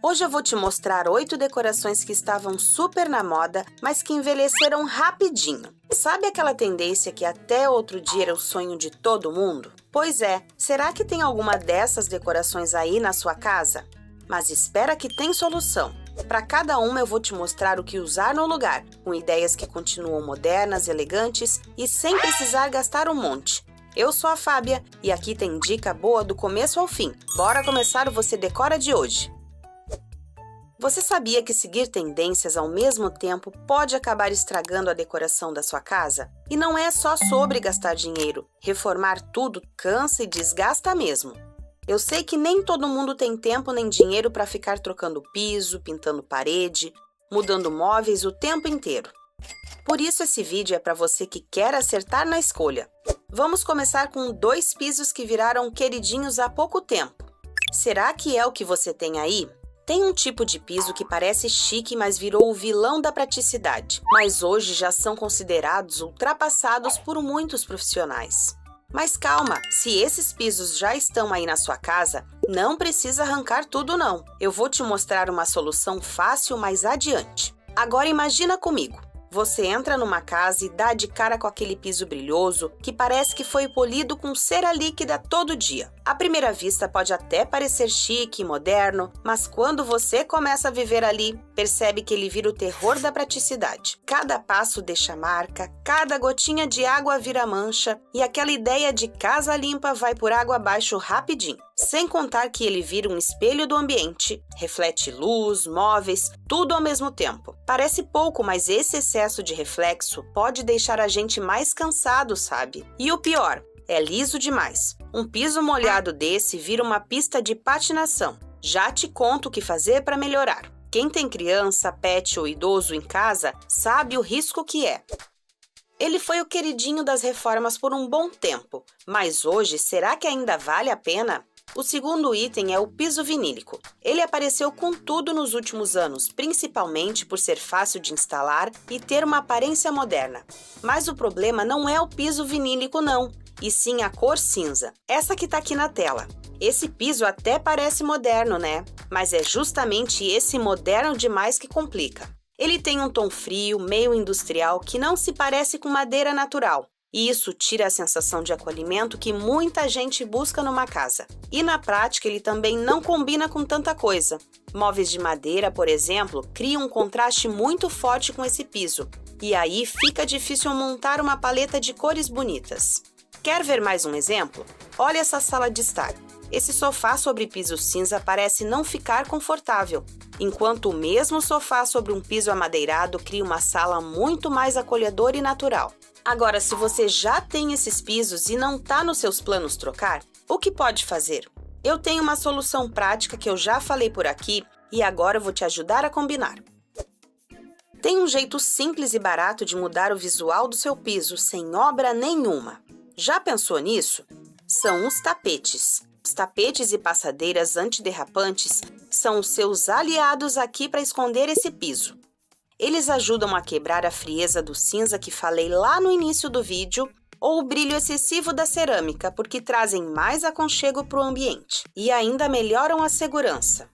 Hoje eu vou te mostrar 8 decorações que estavam super na moda, mas que envelheceram rapidinho. Sabe aquela tendência que até outro dia era o sonho de todo mundo? Pois é, será que tem alguma dessas decorações aí na sua casa? Mas espera que tem solução. Para cada uma eu vou te mostrar o que usar no lugar, com ideias que continuam modernas, elegantes e sem precisar gastar um monte. Eu sou a Fábia e aqui tem dica boa do começo ao fim. Bora começar o Você Decora de hoje! Você sabia que seguir tendências ao mesmo tempo pode acabar estragando a decoração da sua casa? E não é só sobre gastar dinheiro. Reformar tudo cansa e desgasta mesmo. Eu sei que nem todo mundo tem tempo nem dinheiro para ficar trocando piso, pintando parede, mudando móveis o tempo inteiro. Por isso esse vídeo é para você que quer acertar na escolha. Vamos começar com 2 pisos que viraram queridinhos há pouco tempo. Será que é o que você tem aí? Tem um tipo de piso que parece chique, mas virou o vilão da praticidade. Mas hoje já são considerados ultrapassados por muitos profissionais. Mas calma, se esses pisos já estão aí na sua casa, não precisa arrancar tudo não. Eu vou te mostrar uma solução fácil mais adiante. Agora imagina comigo. Você entra numa casa e dá de cara com aquele piso brilhoso que parece que foi polido com cera líquida todo dia. À primeira vista pode até parecer chique e moderno, mas quando você começa a viver ali, percebe que ele vira o terror da praticidade. Cada passo deixa marca, cada gotinha de água vira mancha e aquela ideia de casa limpa vai por água abaixo rapidinho. Sem contar que ele vira um espelho do ambiente, reflete luz, móveis, tudo ao mesmo tempo. Parece pouco, mas esse excesso de reflexo pode deixar a gente mais cansado, sabe? E o pior, é liso demais. Um piso molhado desse vira uma pista de patinação. Já te conto o que fazer para melhorar. Quem tem criança, pet ou idoso em casa sabe o risco que é. Ele foi o queridinho das reformas por um bom tempo, mas hoje será que ainda vale a pena? O segundo item é o piso vinílico. Ele apareceu com tudo nos últimos anos, principalmente por ser fácil de instalar e ter uma aparência moderna. Mas o problema não é o piso vinílico não, e sim a cor cinza. Essa que tá aqui na tela. Esse piso até parece moderno, né? Mas é justamente esse moderno demais que complica. Ele tem um tom frio, meio industrial, que não se parece com madeira natural. E isso tira a sensação de acolhimento que muita gente busca numa casa. E na prática ele também não combina com tanta coisa. Móveis de madeira, por exemplo, criam um contraste muito forte com esse piso. E aí fica difícil montar uma paleta de cores bonitas. Quer ver mais um exemplo? Olha essa sala de estar. Esse sofá sobre piso cinza parece não ficar confortável, enquanto o mesmo sofá sobre um piso amadeirado cria uma sala muito mais acolhedora e natural. Agora, se você já tem esses pisos e não está nos seus planos trocar, o que pode fazer? Eu tenho uma solução prática que eu já falei por aqui e agora eu vou te ajudar a combinar. Tem um jeito simples e barato de mudar o visual do seu piso sem obra nenhuma. Já pensou nisso? São os tapetes. Os tapetes e passadeiras antiderrapantes são os seus aliados aqui para esconder esse piso. Eles ajudam a quebrar a frieza do cinza que falei lá no início do vídeo ou o brilho excessivo da cerâmica, porque trazem mais aconchego para o ambiente e ainda melhoram a segurança.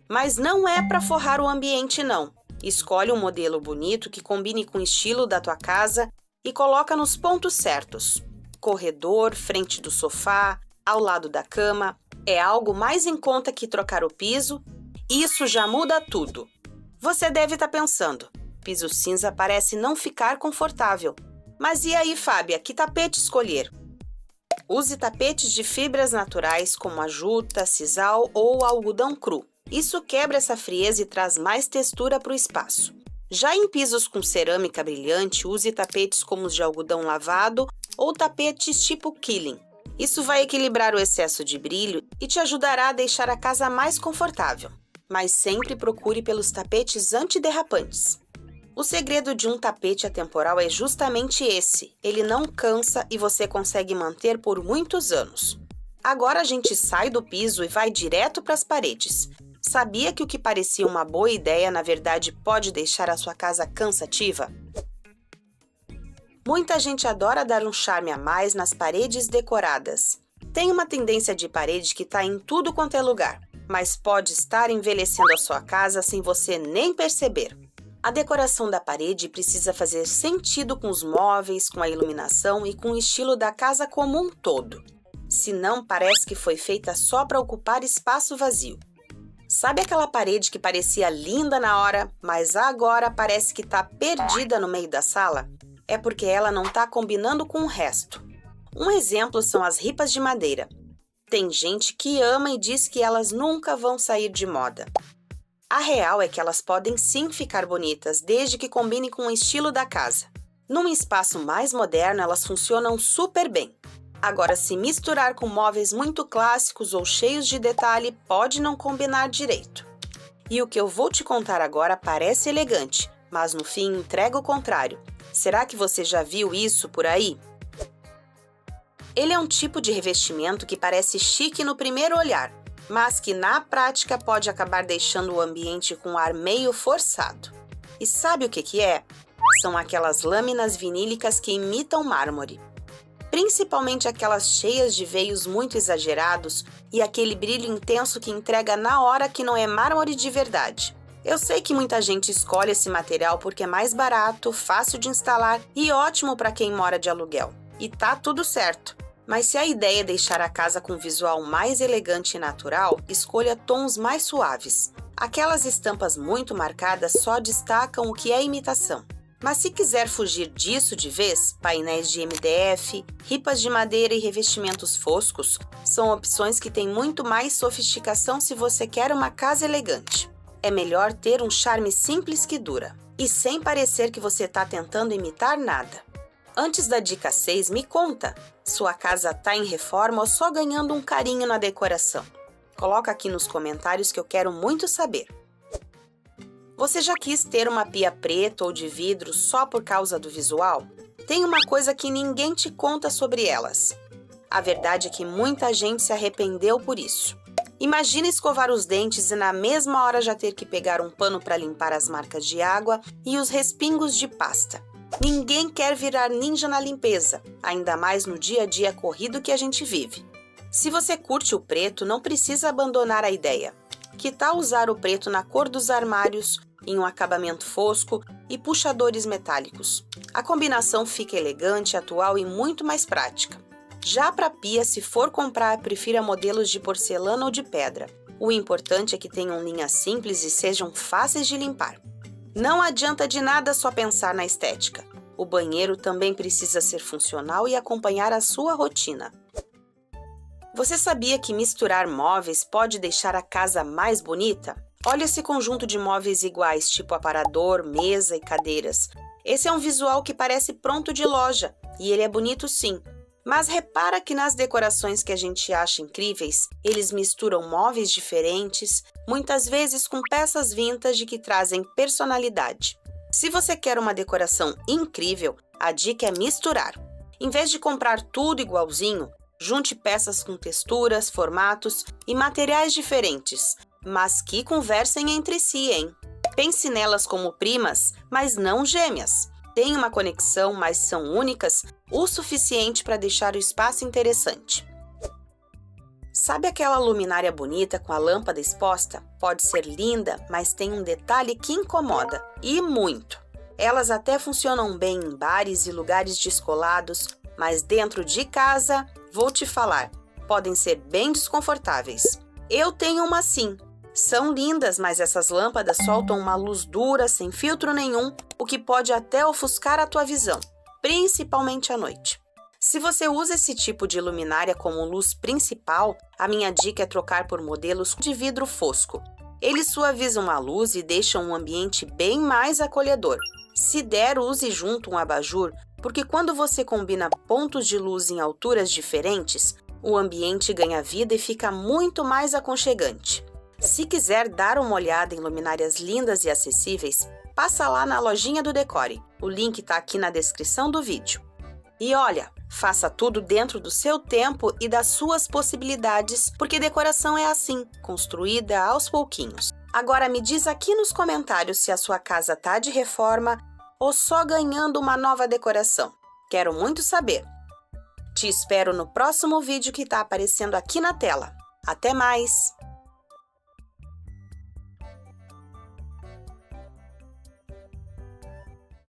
Mas não é para forrar o ambiente, não. Escolhe um modelo bonito que combine com o estilo da tua casa e coloca nos pontos certos. Corredor, frente do sofá, ao lado da cama. É algo mais em conta que trocar o piso. Isso já muda tudo. Você deve estar pensando, piso cinza parece não ficar confortável. Mas e aí, Fábia, que tapete escolher? Use tapetes de fibras naturais como a juta, sisal ou algodão cru. Isso quebra essa frieza e traz mais textura para o espaço. Já em pisos com cerâmica brilhante, use tapetes como os de algodão lavado ou tapetes tipo Killing. Isso vai equilibrar o excesso de brilho e te ajudará a deixar a casa mais confortável. Mas sempre procure pelos tapetes antiderrapantes. O segredo de um tapete atemporal é justamente esse. Ele não cansa e você consegue manter por muitos anos. Agora a gente sai do piso e vai direto para as paredes. Sabia que o que parecia uma boa ideia, na verdade, pode deixar a sua casa cansativa? Muita gente adora dar um charme a mais nas paredes decoradas. Tem uma tendência de parede que está em tudo quanto é lugar. mas pode estar envelhecendo a sua casa sem você nem perceber. A decoração da parede precisa fazer sentido com os móveis, com a iluminação e com o estilo da casa como um todo. Senão, parece que foi feita só para ocupar espaço vazio. Sabe aquela parede que parecia linda na hora, mas agora parece que está perdida no meio da sala? É porque ela não está combinando com o resto. Um exemplo são as ripas de madeira. Tem gente que ama e diz que elas nunca vão sair de moda. A real é que elas podem sim ficar bonitas, desde que combinem com o estilo da casa. Num espaço mais moderno, elas funcionam super bem. Agora, se misturar com móveis muito clássicos ou cheios de detalhe, pode não combinar direito. E o que eu vou te contar agora parece elegante, mas no fim entrega o contrário. Será que você já viu isso por aí? Ele é um tipo de revestimento que parece chique no primeiro olhar, mas que na prática pode acabar deixando o ambiente com um ar meio forçado. E sabe o que é? São aquelas lâminas vinílicas que imitam mármore. Principalmente aquelas cheias de veios muito exagerados e aquele brilho intenso que entrega na hora que não é mármore de verdade. Eu sei que muita gente escolhe esse material porque é mais barato, fácil de instalar e ótimo para quem mora de aluguel. E tá tudo certo. Mas se a ideia é deixar a casa com um visual mais elegante e natural, escolha tons mais suaves. Aquelas estampas muito marcadas só destacam o que é imitação. Mas se quiser fugir disso de vez, painéis de MDF, ripas de madeira e revestimentos foscos são opções que têm muito mais sofisticação se você quer uma casa elegante. É melhor ter um charme simples que dura, e sem parecer que você está tentando imitar nada. Antes da dica 6, me conta, sua casa está em reforma ou só ganhando um carinho na decoração? Coloca aqui nos comentários que eu quero muito saber. Você já quis ter uma pia preta ou de vidro só por causa do visual? Tem uma coisa que ninguém te conta sobre elas. A verdade é que muita gente se arrependeu por isso. Imagina escovar os dentes e na mesma hora já ter que pegar um pano para limpar as marcas de água e os respingos de pasta. Ninguém quer virar ninja na limpeza, ainda mais no dia a dia corrido que a gente vive. Se você curte o preto, não precisa abandonar a ideia. Que tal usar o preto na cor dos armários, em um acabamento fosco e puxadores metálicos? A combinação fica elegante, atual e muito mais prática. Já para pia, se for comprar, prefira modelos de porcelana ou de pedra. O importante é que tenham linhas simples e sejam fáceis de limpar. Não adianta de nada só pensar na estética. O banheiro também precisa ser funcional e acompanhar a sua rotina. Você sabia que misturar móveis pode deixar a casa mais bonita? Olha esse conjunto de móveis iguais, tipo aparador, mesa e cadeiras. Esse é um visual que parece pronto de loja, e ele é bonito sim. Mas repara que nas decorações que a gente acha incríveis, eles misturam móveis diferentes, muitas vezes com peças vintage que trazem personalidade. Se você quer uma decoração incrível, a dica é misturar. Em vez de comprar tudo igualzinho, junte peças com texturas, formatos e materiais diferentes, mas que conversem entre si, hein? Pense nelas como primas, mas não gêmeas. Têm uma conexão, mas são únicas o suficiente para deixar o espaço interessante. Sabe aquela luminária bonita com a lâmpada exposta? Pode ser linda, mas tem um detalhe que incomoda, e muito. Elas até funcionam bem em bares e lugares descolados, mas dentro de casa, vou te falar, podem ser bem desconfortáveis. Eu tenho uma sim. São lindas, mas essas lâmpadas soltam uma luz dura, sem filtro nenhum, o que pode até ofuscar a tua visão, principalmente à noite. Se você usa esse tipo de luminária como luz principal, a minha dica é trocar por modelos de vidro fosco. Eles suavizam a luz e deixam um ambiente bem mais acolhedor. Se der, use junto um abajur, porque quando você combina pontos de luz em alturas diferentes, o ambiente ganha vida e fica muito mais aconchegante. Se quiser dar uma olhada em luminárias lindas e acessíveis, passa lá na lojinha do Decore. O link está aqui na descrição do vídeo. E olha, faça tudo dentro do seu tempo e das suas possibilidades, porque decoração é assim, construída aos pouquinhos. Agora me diz aqui nos comentários se a sua casa está de reforma ou só ganhando uma nova decoração. Quero muito saber. Te espero no próximo vídeo que está aparecendo aqui na tela. Até mais!